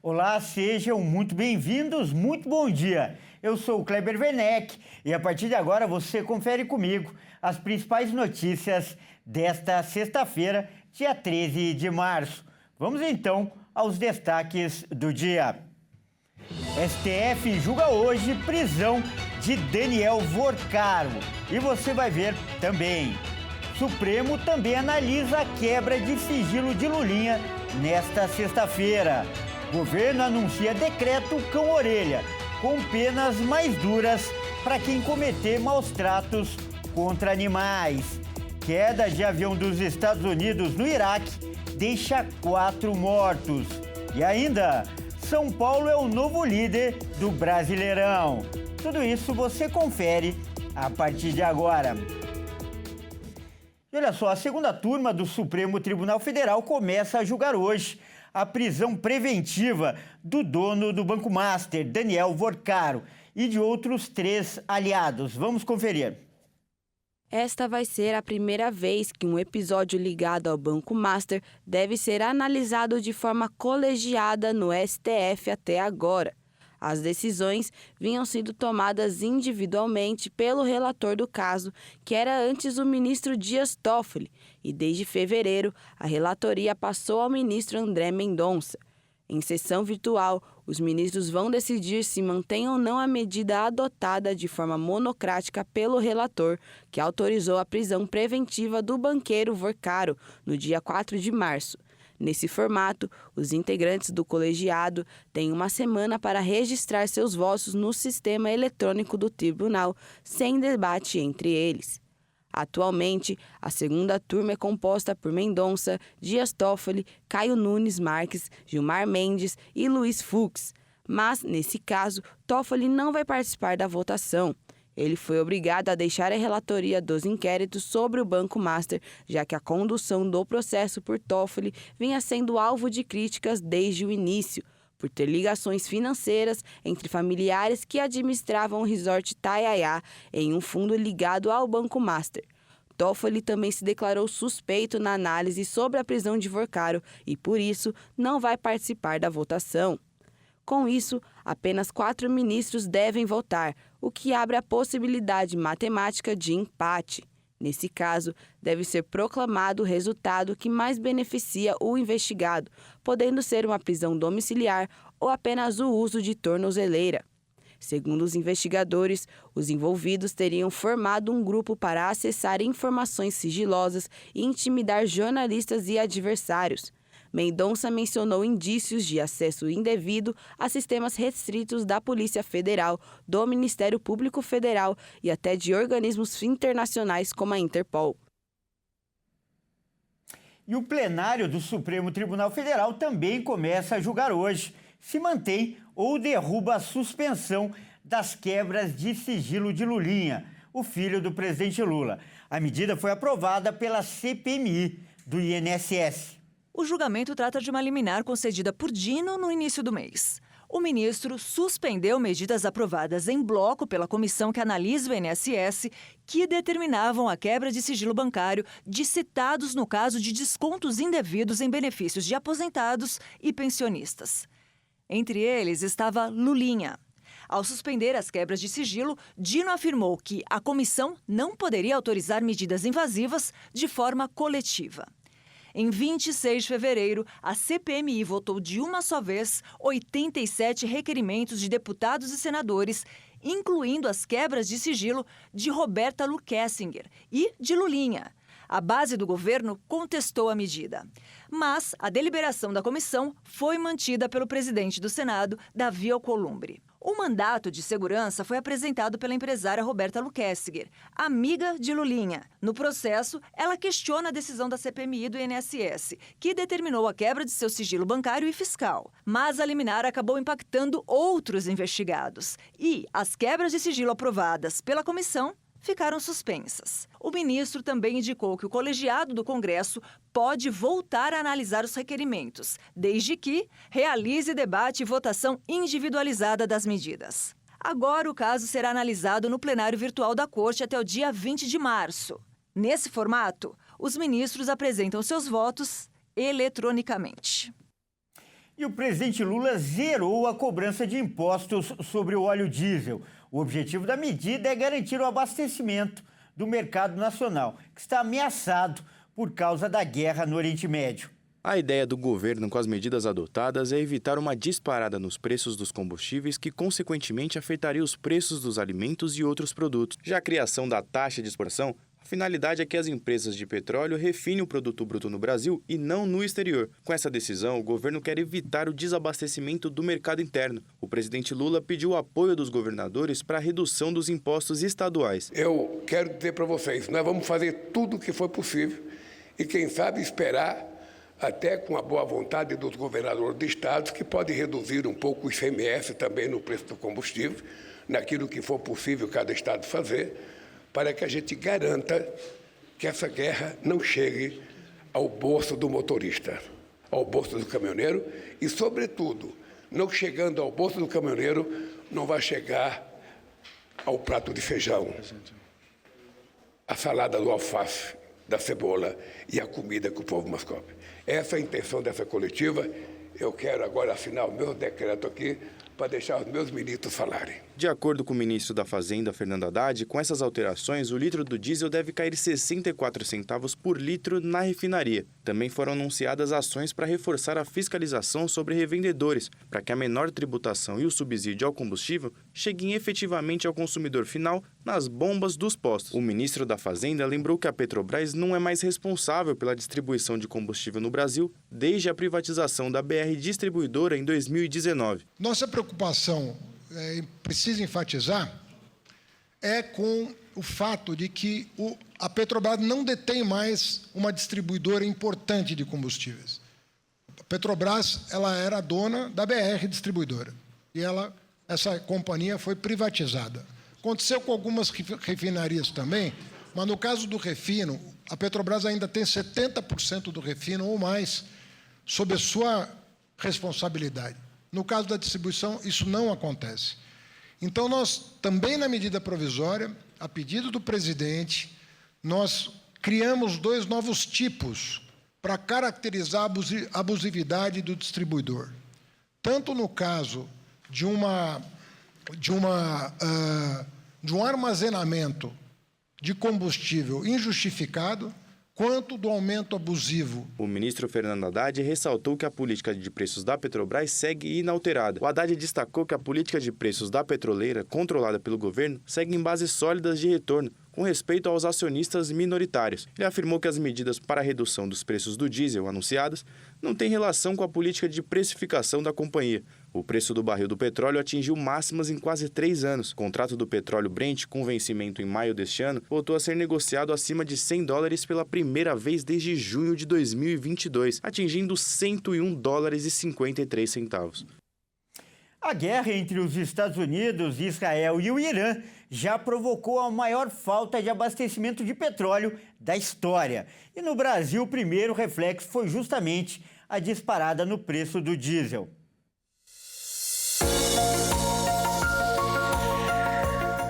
Olá, sejam muito bem-vindos, muito bom dia. Eu sou o Kleber Werneck e a partir de agora você confere comigo as principais notícias desta sexta-feira, dia 13 de março. Vamos então aos destaques do dia. STF julga hoje prisão de Daniel Vorcaro e você vai ver também. Supremo também analisa a quebra de sigilo de Lulinha nesta sexta-feira. Governo anuncia decreto cão-orelha, com penas mais duras para quem cometer maus tratos contra animais. Queda de avião dos Estados Unidos no Iraque deixa 4 mortos. E ainda, São Paulo é o novo líder do Brasileirão. Tudo isso você confere a partir de agora. E olha só, a segunda turma do Supremo Tribunal Federal começa a julgar hoje a prisão preventiva do dono do Banco Master, Daniel Vorcaro, e de outros 3 aliados. Vamos conferir. Esta vai ser a primeira vez que um episódio ligado ao Banco Master deve ser analisado de forma colegiada no STF até agora. As decisões vinham sendo tomadas individualmente pelo relator do caso, que era antes o ministro Dias Toffoli, e desde fevereiro a relatoria passou ao ministro André Mendonça. Em sessão virtual, os ministros vão decidir se mantém ou não a medida adotada de forma monocrática pelo relator, que autorizou a prisão preventiva do banqueiro Vorcaro no dia 4 de março. Nesse formato, os integrantes do colegiado têm uma semana para registrar seus votos no sistema eletrônico do tribunal, sem debate entre eles. Atualmente, a segunda turma é composta por Mendonça, Dias Toffoli, Caio Nunes Marques, Gilmar Mendes e Luiz Fux. Mas, nesse caso, Toffoli não vai participar da votação. Ele foi obrigado a deixar a relatoria dos inquéritos sobre o Banco Master, já que a condução do processo por Toffoli vinha sendo alvo de críticas desde o início, por ter ligações financeiras entre familiares que administravam o resort Taiaiá em um fundo ligado ao Banco Master. Toffoli também se declarou suspeito na análise sobre a prisão de Vorcaro e, por isso, não vai participar da votação. Com isso, apenas 4 ministros devem votar, o que abre a possibilidade matemática de empate. Nesse caso, deve ser proclamado o resultado que mais beneficia o investigado, podendo ser uma prisão domiciliar ou apenas o uso de tornozeleira. Segundo os investigadores, os envolvidos teriam formado um grupo para acessar informações sigilosas e intimidar jornalistas e adversários. Mendonça mencionou indícios de acesso indevido a sistemas restritos da Polícia Federal, do Ministério Público Federal e até de organismos internacionais como a Interpol. E o plenário do Supremo Tribunal Federal também começa a julgar hoje se mantém ou derruba a suspensão das quebras de sigilo de Lulinha, o filho do presidente Lula. A medida foi aprovada pela CPMI do INSS. O julgamento trata de uma liminar concedida por Dino no início do mês. O ministro suspendeu medidas aprovadas em bloco pela comissão que analisa o INSS que determinavam a quebra de sigilo bancário de citados no caso de descontos indevidos em benefícios de aposentados e pensionistas. Entre eles estava Lulinha. Ao suspender as quebras de sigilo, Dino afirmou que a comissão não poderia autorizar medidas invasivas de forma coletiva. Em 26 de fevereiro, a CPMI votou de uma só vez 87 requerimentos de deputados e senadores, incluindo as quebras de sigilo de Roberta Lukessinger e de Lulinha. A base do governo contestou a medida. Mas a deliberação da comissão foi mantida pelo presidente do Senado, Davi Alcolumbre. O mandato de segurança foi apresentado pela empresária Roberta Lukessinger, amiga de Lulinha. No processo, ela questiona a decisão da CPMI do INSS, que determinou a quebra de seu sigilo bancário e fiscal. Mas a liminar acabou impactando outros investigados. E as quebras de sigilo aprovadas pela comissão ficaram suspensas. O ministro também indicou que o colegiado do Congresso pode voltar a analisar os requerimentos, desde que realize debate e votação individualizada das medidas. Agora o caso será analisado no plenário virtual da Corte até o dia 20 de março. Nesse formato, os ministros apresentam seus votos eletronicamente. E o presidente Lula zerou a cobrança de impostos sobre o óleo diesel. O objetivo da medida é garantir o abastecimento do mercado nacional, que está ameaçado por causa da guerra no Oriente Médio. A ideia do governo com as medidas adotadas é evitar uma disparada nos preços dos combustíveis que, consequentemente, afetaria os preços dos alimentos e outros produtos. Já a criação da taxa de exportação, a finalidade é que as empresas de petróleo refinem o produto bruto no Brasil e não no exterior. Com essa decisão, o governo quer evitar o desabastecimento do mercado interno. O presidente Lula pediu o apoio dos governadores para a redução dos impostos estaduais. Eu quero dizer para vocês, nós vamos fazer tudo o que for possível e, quem sabe, esperar até com a boa vontade dos governadores de estados, que podem reduzir um pouco o ICMS também no preço do combustível, naquilo que for possível cada estado fazer, para que a gente garanta que essa guerra não chegue ao bolso do motorista, ao bolso do caminhoneiro e, sobretudo, não chegando ao bolso do caminhoneiro, não vai chegar ao prato de feijão, a salada do alface, da cebola e a comida que o povo mais come. Essa é a intenção dessa coletiva. Eu quero agora assinar o meu decreto aqui para deixar os meus ministros falarem. De acordo com o ministro da Fazenda, Fernando Haddad, com essas alterações, o litro do diesel deve cair 64 centavos por litro na refinaria. Também foram anunciadas ações para reforçar a fiscalização sobre revendedores, para que a menor tributação e o subsídio ao combustível cheguem efetivamente ao consumidor final nas bombas dos postos. O ministro da Fazenda lembrou que a Petrobras não é mais responsável pela distribuição de combustível no Brasil desde a privatização da BR Distribuidora em 2019. Nossa preocupação, preciso enfatizar, é com o fato de que a Petrobras não detém mais uma distribuidora importante de combustíveis. A Petrobras ela era dona da BR Distribuidora e essa companhia foi privatizada. Aconteceu com algumas refinarias também, mas no caso do refino, a Petrobras ainda tem 70% do refino ou mais sob a sua responsabilidade. No caso da distribuição, isso não acontece. Então, nós, também na medida provisória, a pedido do presidente, nós criamos 2 novos tipos para caracterizar a abusividade do distribuidor. Tanto no caso de um armazenamento de combustível injustificado, quanto do aumento abusivo. O ministro Fernando Haddad ressaltou que a política de preços da Petrobras segue inalterada. O Haddad destacou que a política de preços da petroleira, controlada pelo governo, segue em bases sólidas de retorno, com respeito aos acionistas minoritários. Ele afirmou que as medidas para a redução dos preços do diesel anunciadas não têm relação com a política de precificação da companhia. O preço do barril do petróleo atingiu máximas em quase 3 anos. O contrato do petróleo Brent, com vencimento em maio deste ano, voltou a ser negociado acima de $100 pela primeira vez desde junho de 2022, atingindo $101,53. A guerra entre os Estados Unidos, Israel e o Irã já provocou a maior falta de abastecimento de petróleo da história. E no Brasil, o primeiro reflexo foi justamente a disparada no preço do diesel.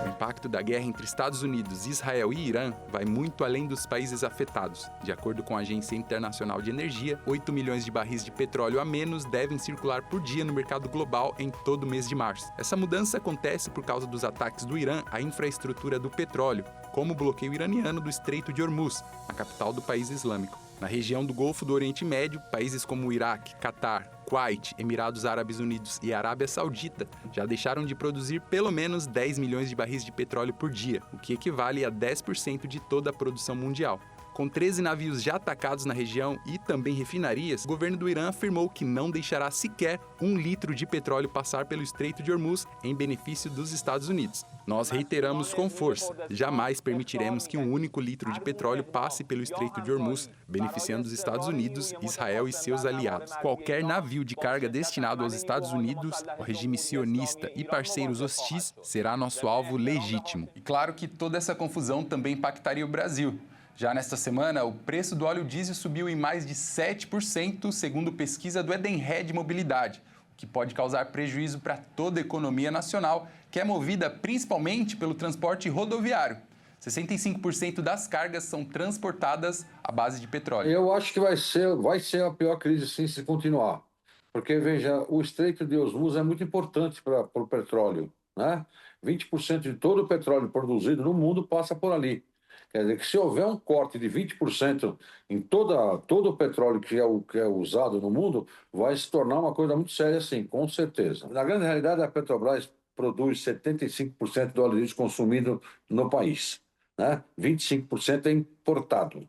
O impacto da guerra entre Estados Unidos, Israel e Irã vai muito além dos países afetados. De acordo com a Agência Internacional de Energia, 8 milhões de barris de petróleo a menos devem circular por dia no mercado global em todo o mês de março. Essa mudança acontece por causa dos ataques do Irã à infraestrutura do petróleo, como o bloqueio iraniano do Estreito de Hormuz, a capital do país islâmico. Na região do Golfo do Oriente Médio, países como o Iraque, Catar, Kuwait, Emirados Árabes Unidos e Arábia Saudita já deixaram de produzir pelo menos 10 milhões de barris de petróleo por dia, o que equivale a 10% de toda a produção mundial. Com 13 navios já atacados na região e também refinarias, o governo do Irã afirmou que não deixará sequer 1 litro de petróleo passar pelo Estreito de Hormuz em benefício dos Estados Unidos. Nós reiteramos com força, jamais permitiremos que um único litro de petróleo passe pelo Estreito de Hormuz, beneficiando os Estados Unidos, Israel e seus aliados. Qualquer navio de carga destinado aos Estados Unidos, ao regime sionista e parceiros hostis será nosso alvo legítimo. E claro que toda essa confusão também impactaria o Brasil. Já nesta semana, o preço do óleo diesel subiu em mais de 7%, segundo pesquisa do Edenred Mobilidade, o que pode causar prejuízo para toda a economia nacional, que é movida principalmente pelo transporte rodoviário. 65% das cargas são transportadas à base de petróleo. Eu acho que vai ser a pior crise sim se continuar. Porque, veja, o Estreito de Hormuz é muito importante para o petróleo, né? 20% de todo o petróleo produzido no mundo passa por ali. Quer dizer que se houver um corte de 20% em todo o petróleo que é usado no mundo, vai se tornar uma coisa muito séria, sim, com certeza. Na grande realidade, a Petrobras produz 75% do óleo diesel consumido no país, né? 25% é importado.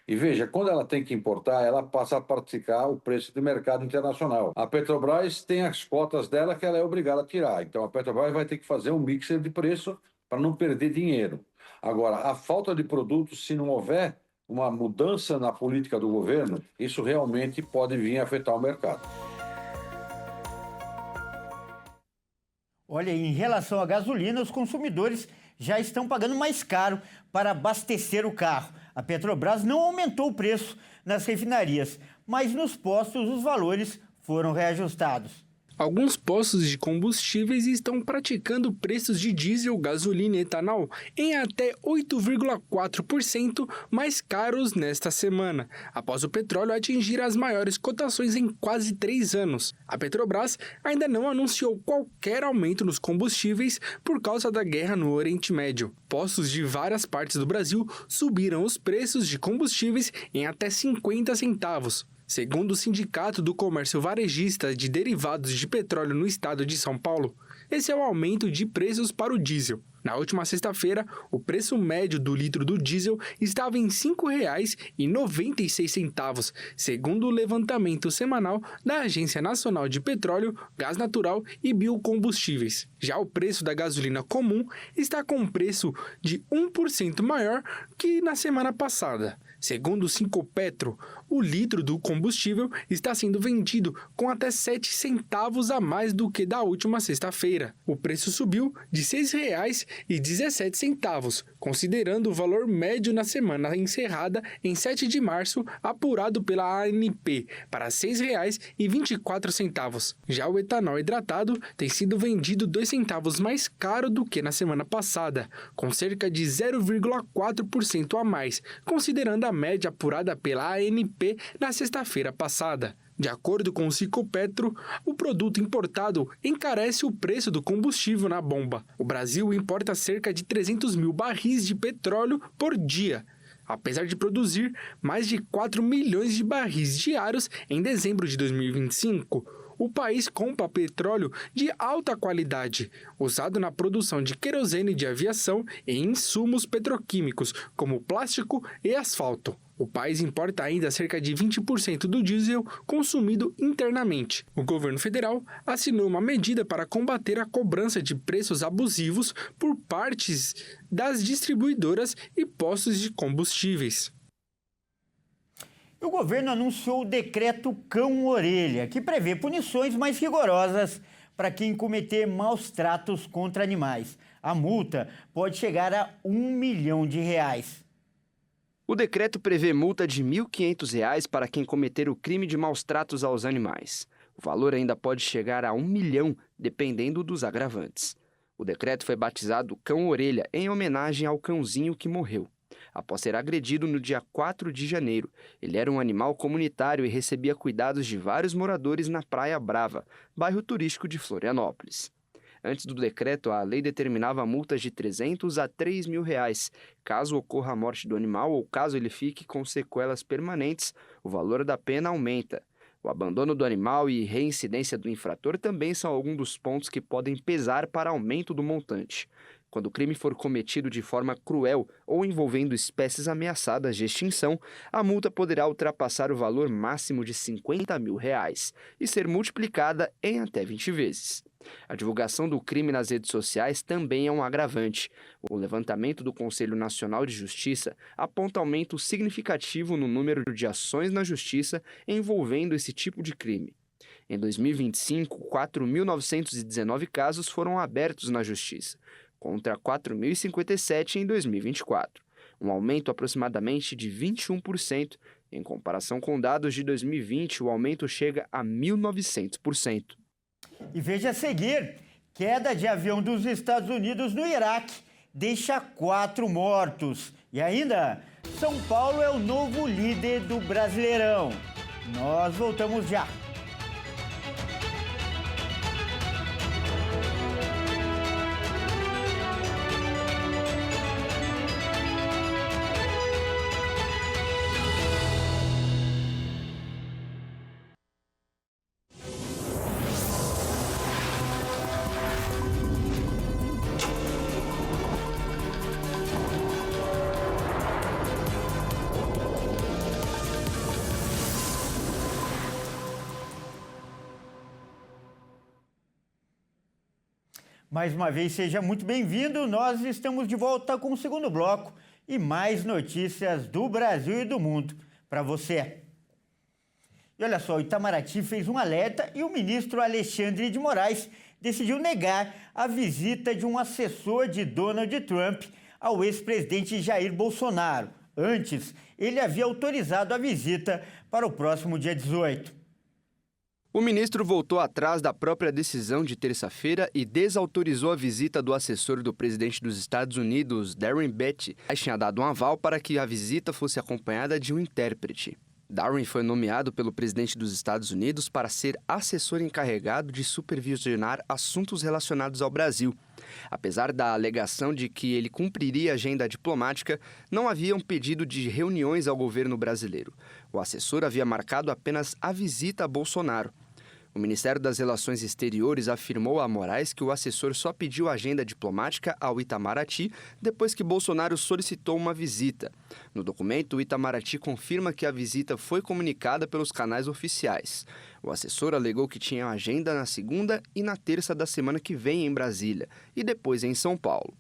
E veja, quando ela tem que importar, ela passa a praticar o preço de mercado internacional. A Petrobras tem as cotas dela que ela é obrigada a tirar. Então, a Petrobras vai ter que fazer um mixer de preço para não perder dinheiro. Agora, a falta de produtos, se não houver uma mudança na política do governo, isso realmente pode vir a afetar o mercado. Olha, em relação à gasolina, os consumidores já estão pagando mais caro para abastecer o carro. A Petrobras não aumentou o preço nas refinarias, mas nos postos os valores foram reajustados. Alguns postos de combustíveis estão praticando preços de diesel, gasolina e etanol em até 8,4% mais caros nesta semana, após o petróleo atingir as maiores cotações em quase 3 anos. A Petrobras ainda não anunciou qualquer aumento nos combustíveis por causa da guerra no Oriente Médio. Postos de várias partes do Brasil subiram os preços de combustíveis em até 50 centavos. Segundo o Sindicato do Comércio Varejista de Derivados de Petróleo no estado de São Paulo, esse é o aumento de preços para o diesel. Na última sexta-feira, o preço médio do litro do diesel estava em R$ 5,96, segundo o levantamento semanal da Agência Nacional de Petróleo, Gás Natural e Biocombustíveis. Já o preço da gasolina comum está com um preço de 1% maior que na semana passada. Segundo o Sincopetro, o litro do combustível está sendo vendido com até 7 centavos a mais do que da última sexta-feira. O preço subiu de R$ 6,17, considerando o valor médio na semana encerrada em 7 de março, apurado pela ANP, para R$ 6,24. Já o etanol hidratado tem sido vendido 2 centavos mais caro do que na semana passada, com cerca de 0,4% a mais, considerando a média apurada pela ANP na sexta-feira passada. De acordo com o Sicopetro, o produto importado encarece o preço do combustível na bomba. O Brasil importa cerca de 300 mil barris de petróleo por dia, apesar de produzir mais de 4 milhões de barris diários em dezembro de 2025. O país compra petróleo de alta qualidade, usado na produção de querosene de aviação e insumos petroquímicos, como plástico e asfalto. O país importa ainda cerca de 20% do diesel consumido internamente. O governo federal assinou uma medida para combater a cobrança de preços abusivos por partes das distribuidoras e postos de combustíveis. O governo anunciou o decreto Cão-Orelha, que prevê punições mais rigorosas para quem cometer maus tratos contra animais. A multa pode chegar a R$ 1 milhão. O decreto prevê multa de R$ 1.500 para quem cometer o crime de maus tratos aos animais. O valor ainda pode chegar a R$ 1 milhão, dependendo dos agravantes. O decreto foi batizado Cão-Orelha em homenagem ao cãozinho que morreu após ser agredido no dia 4 de janeiro. Ele era um animal comunitário e recebia cuidados de vários moradores na Praia Brava, bairro turístico de Florianópolis. Antes do decreto, a lei determinava multas de R$ 300 a R$ 3 mil, caso ocorra a morte do animal ou caso ele fique com sequelas permanentes, o valor da pena aumenta. O abandono do animal e reincidência do infrator também são alguns dos pontos que podem pesar para aumento do montante. Quando o crime for cometido de forma cruel ou envolvendo espécies ameaçadas de extinção, a multa poderá ultrapassar o valor máximo de R$ 50 mil e ser multiplicada em até 20 vezes. A divulgação do crime nas redes sociais também é um agravante. O levantamento do Conselho Nacional de Justiça aponta aumento significativo no número de ações na Justiça envolvendo esse tipo de crime. Em 2025, 4.919 casos foram abertos na Justiça, contra 4.057 em 2024, um aumento aproximadamente de 21%. Em comparação com dados de 2020, o aumento chega a 1.900%. E veja a seguir, queda de avião dos Estados Unidos no Iraque deixa 4 mortos. E ainda, São Paulo é o novo líder do Brasileirão. Nós voltamos já. Mais uma vez, seja muito bem-vindo. Nós estamos de volta com o segundo bloco e mais notícias do Brasil e do mundo para você. E olha só, o Itamaraty fez um alerta e o ministro Alexandre de Moraes decidiu negar a visita de um assessor de Donald Trump ao ex-presidente Jair Bolsonaro. Antes, ele havia autorizado a visita para o próximo dia 18. O ministro voltou atrás da própria decisão de terça-feira e desautorizou a visita do assessor do presidente dos Estados Unidos, Darren Betty, mas tinha dado um aval para que a visita fosse acompanhada de um intérprete. Darren foi nomeado pelo presidente dos Estados Unidos para ser assessor encarregado de supervisionar assuntos relacionados ao Brasil. Apesar da alegação de que ele cumpriria a agenda diplomática, não havia um pedido de reuniões ao governo brasileiro. O assessor havia marcado apenas a visita a Bolsonaro. O Ministério das Relações Exteriores afirmou a Moraes que o assessor só pediu agenda diplomática ao Itamaraty depois que Bolsonaro solicitou uma visita. No documento, o Itamaraty confirma que a visita foi comunicada pelos canais oficiais. O assessor alegou que tinha agenda na segunda e na terça da semana que vem em Brasília e depois em São Paulo.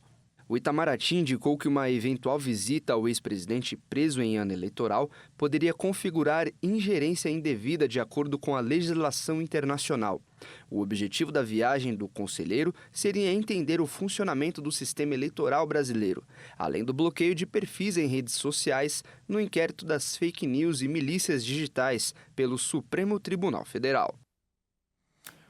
O Itamaraty indicou que uma eventual visita ao ex-presidente preso em ano eleitoral poderia configurar ingerência indevida de acordo com a legislação internacional. O objetivo da viagem do conselheiro seria entender o funcionamento do sistema eleitoral brasileiro, além do bloqueio de perfis em redes sociais no inquérito das fake news e milícias digitais pelo Supremo Tribunal Federal.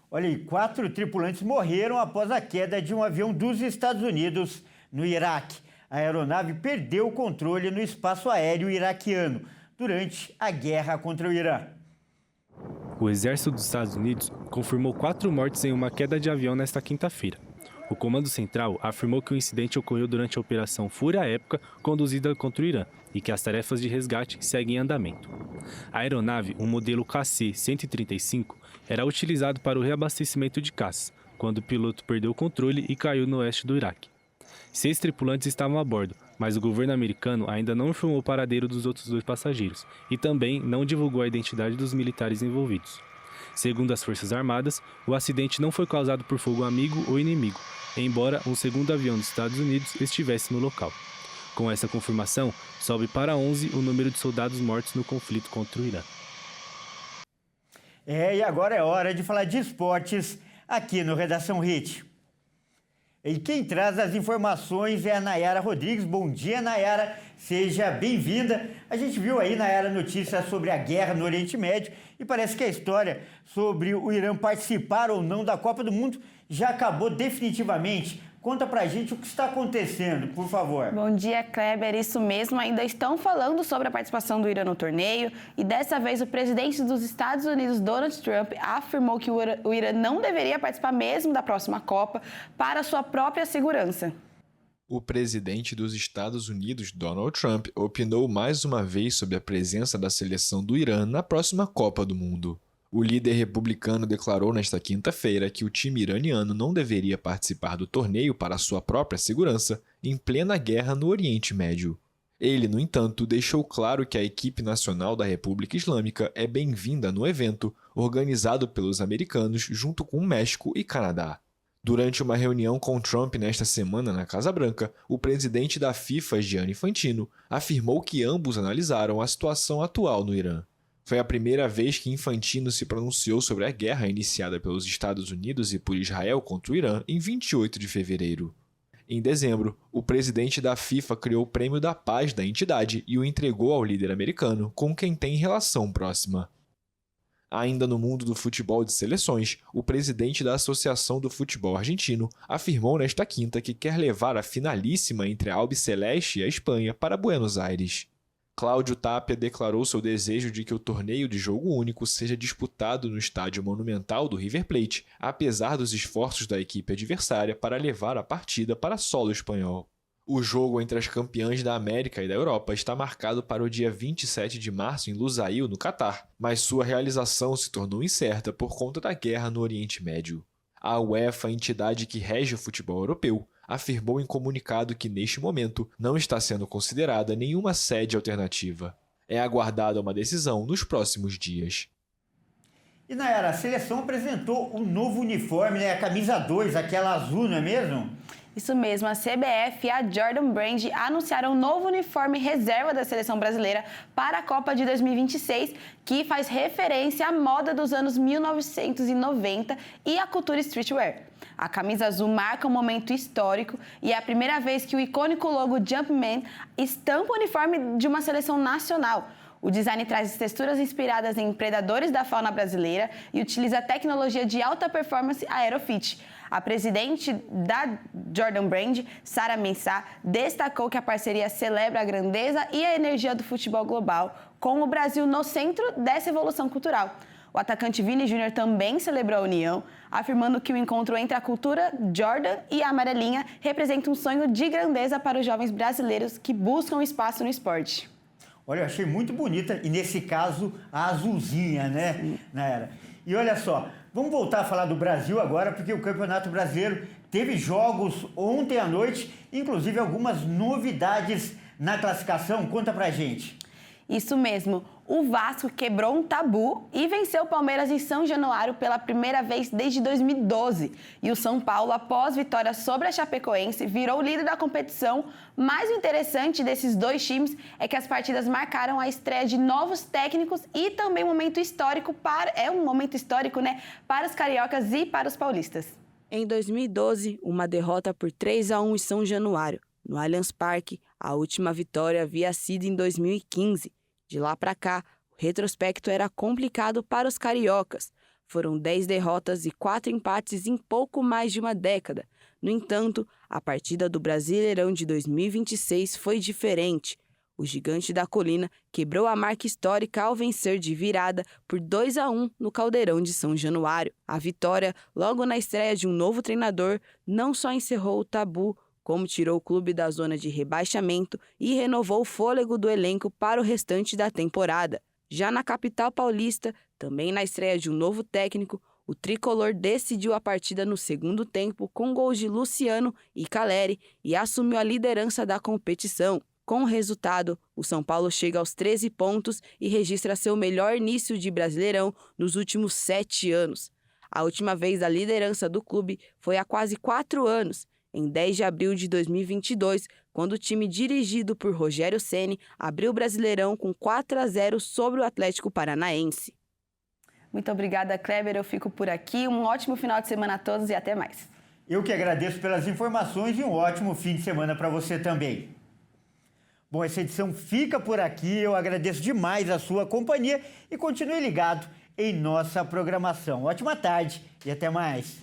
Olha aí, 4 tripulantes morreram após a queda de um avião dos Estados Unidos no Iraque. A aeronave perdeu o controle no espaço aéreo iraquiano durante a guerra contra o Irã. O exército dos Estados Unidos confirmou 4 mortes em uma queda de avião nesta quinta-feira. O Comando Central afirmou que o incidente ocorreu durante a Operação Fúria Épica conduzida contra o Irã e que as tarefas de resgate seguem em andamento. A aeronave, um modelo KC-135, era utilizado para o reabastecimento de caças, quando o piloto perdeu o controle e caiu no oeste do Iraque. 6 tripulantes estavam a bordo, mas o governo americano ainda não informou o paradeiro dos outros 2 passageiros e também não divulgou a identidade dos militares envolvidos. Segundo as Forças Armadas, o acidente não foi causado por fogo amigo ou inimigo, embora um segundo avião dos Estados Unidos estivesse no local. Com essa confirmação, sobe para 11 o número de soldados mortos no conflito contra o Irã. E agora é hora de falar de esportes aqui no Redação Hit. E quem traz as informações é a Nayara Rodrigues. Bom dia, Nayara. Seja bem-vinda. A gente viu aí, Nayara, notícias sobre a guerra no Oriente Médio e parece que a história sobre o Irã participar ou não da Copa do Mundo já acabou definitivamente. Conta pra gente o que está acontecendo, por favor. Bom dia, Kleber. Isso mesmo, ainda estão falando sobre a participação do Irã no torneio e dessa vez o presidente dos Estados Unidos, Donald Trump, afirmou que o Irã não deveria participar mesmo da próxima Copa para sua própria segurança. O presidente dos Estados Unidos, Donald Trump, opinou mais uma vez sobre a presença da seleção do Irã na próxima Copa do Mundo. O líder republicano declarou nesta quinta-feira que o time iraniano não deveria participar do torneio para sua própria segurança em plena guerra no Oriente Médio. Ele, no entanto, deixou claro que a equipe nacional da República Islâmica é bem-vinda no evento organizado pelos americanos junto com o México e Canadá. Durante uma reunião com Trump nesta semana na Casa Branca, o presidente da FIFA, Gianni Infantino, afirmou que ambos analisaram a situação atual no Irã. Foi a primeira vez que Infantino se pronunciou sobre a guerra iniciada pelos Estados Unidos e por Israel contra o Irã em 28 de fevereiro. Em dezembro, o presidente da FIFA criou o Prêmio da Paz da entidade e o entregou ao líder americano, com quem tem relação próxima. Ainda no mundo do futebol de seleções, o presidente da Associação do Futebol Argentino afirmou nesta quinta que quer levar a finalíssima entre a Albiceleste e a Espanha para Buenos Aires. Cláudio Tapia declarou seu desejo de que o torneio de jogo único seja disputado no estádio monumental do River Plate, apesar dos esforços da equipe adversária para levar a partida para solo espanhol. O jogo entre as campeãs da América e da Europa está marcado para o dia 27 de março em Lusail, no Catar, mas sua realização se tornou incerta por conta da guerra no Oriente Médio. A UEFA, a entidade que rege o futebol europeu, afirmou em comunicado que, neste momento, não está sendo considerada nenhuma sede alternativa. É aguardada uma decisão nos próximos dias. E Nayara, a seleção apresentou um novo uniforme, né? A camisa 2, aquela azul, não é mesmo? Isso mesmo, a CBF e a Jordan Brand anunciaram um novo uniforme reserva da seleção brasileira para a Copa de 2026, que faz referência à moda dos anos 1990 e à cultura streetwear. A camisa azul marca um momento histórico e é a primeira vez que o icônico logo Jumpman estampa o uniforme de uma seleção nacional. O design traz texturas inspiradas em predadores da fauna brasileira e utiliza a tecnologia de alta performance Aerofit. A presidente da Jordan Brand, Sara Mensah, destacou que a parceria celebra a grandeza e a energia do futebol global, com o Brasil no centro dessa evolução cultural. O atacante Vini Júnior também celebrou a união, afirmando que o encontro entre a cultura Jordan e a amarelinha representa um sonho de grandeza para os jovens brasileiros que buscam espaço no esporte. Olha, eu achei muito bonita, e nesse caso, a azulzinha, né, Nayara? E olha só, vamos voltar a falar do Brasil agora, porque o Campeonato Brasileiro teve jogos ontem à noite, inclusive algumas novidades na classificação. Conta pra gente. Isso mesmo, o Vasco quebrou um tabu e venceu o Palmeiras em São Januário pela primeira vez desde 2012. E o São Paulo, após vitória sobre a Chapecoense, virou líder da competição. Mas o interessante desses dois times é que as partidas marcaram a estreia de novos técnicos e também um momento histórico para os cariocas e para os paulistas. Em 2012, uma derrota por 3-1 em São Januário. No Allianz Parque, a última vitória havia sido em 2015. De lá para cá, o retrospecto era complicado para os cariocas. Foram 10 derrotas e 4 empates em pouco mais de uma década. No entanto, a partida do Brasileirão de 2026 foi diferente. O Gigante da Colina quebrou a marca histórica ao vencer de virada por 2-1 no Caldeirão de São Januário. A vitória, logo na estreia de um novo treinador, não só encerrou o tabu, como tirou o clube da zona de rebaixamento e renovou o fôlego do elenco para o restante da temporada. Já na capital paulista, também na estreia de um novo técnico, o tricolor decidiu a partida no segundo tempo com gols de Luciano e Caleri e assumiu a liderança da competição. Com o resultado, o São Paulo chega aos 13 pontos e registra seu melhor início de Brasileirão nos últimos 7 anos. A última vez a liderança do clube foi há quase 4 anos, em 10 de abril de 2022, quando o time dirigido por Rogério Ceni abriu o Brasileirão com 4-0 sobre o Atlético Paranaense. Muito obrigada, Kleber. Eu fico por aqui. Um ótimo final de semana a todos e até mais. Eu que agradeço pelas informações e um ótimo fim de semana para você também. Bom, essa edição fica por aqui. Eu agradeço demais a sua companhia e continue ligado em nossa programação. Ótima tarde e até mais.